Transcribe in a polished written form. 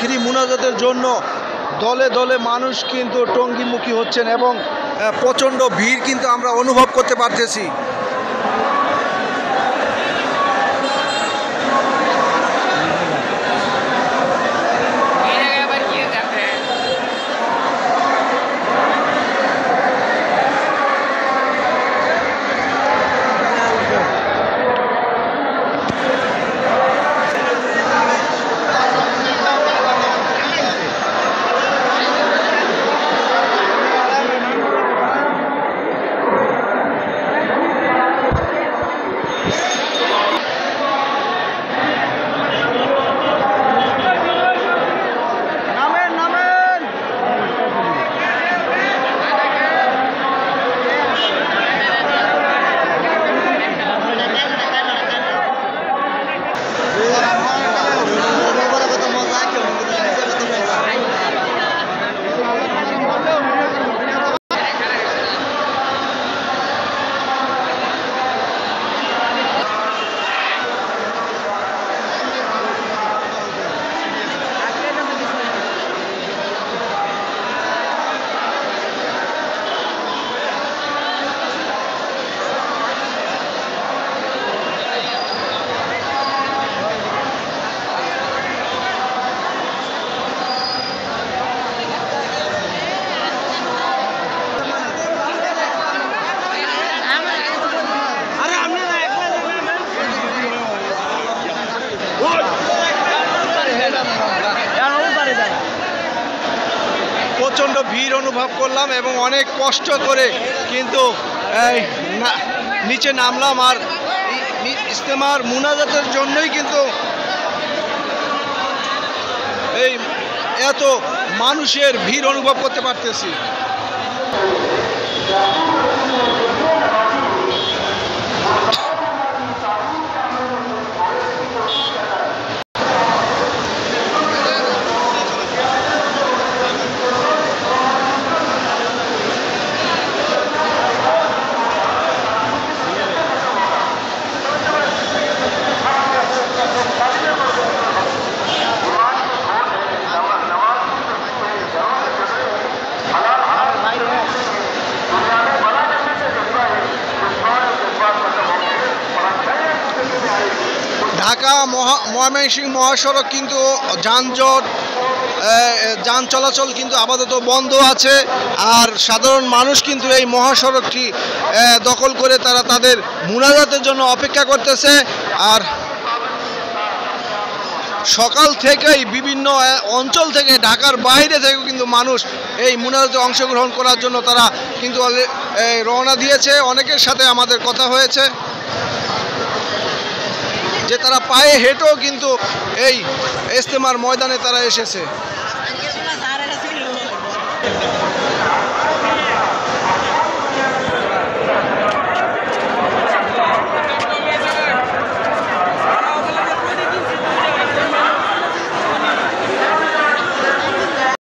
আখিরি মুনাজাতের জন্য দলে দলে মানুষ কিন্তু টঙ্গীমুখী হচ্ছেন এবং প্রচণ্ড ভিড় কিন্তু আমরা অনুভব করতে পারতেছি। প্রচণ্ড ভিড় অনুভব করলাম এবং অনেক কষ্ট করে কিন্তু নিচে নামলাম আর ইজতেমার মুনাজাতের জন্যই কিন্তু এই এত মানুষের ভিড় অনুভব করতে পারতেছি। ঢাকা ময়মনসিংহ মহাসড়ক কিন্তু যান চলাচল কিন্তু আপাতত বন্ধ আছে আর সাধারণ মানুষ কিন্তু এই মহাসড়কটি দখল করে তারা তাদের মুনাজাতের জন্য অপেক্ষা করতেছে। আর সকাল থেকেই বিভিন্ন অঞ্চল থেকে ঢাকার বাইরে থেকে কিন্তু মানুষ এই মুনাজাতে অংশগ্রহণ করার জন্য তারা কিন্তু রওনা দিয়েছে। অনেকের সাথে আমাদের কথা হয়েছে যে তারা পায়ে হেঁটেও কিন্তু এই ইজতেমার ময়দানে তারা এসেছে।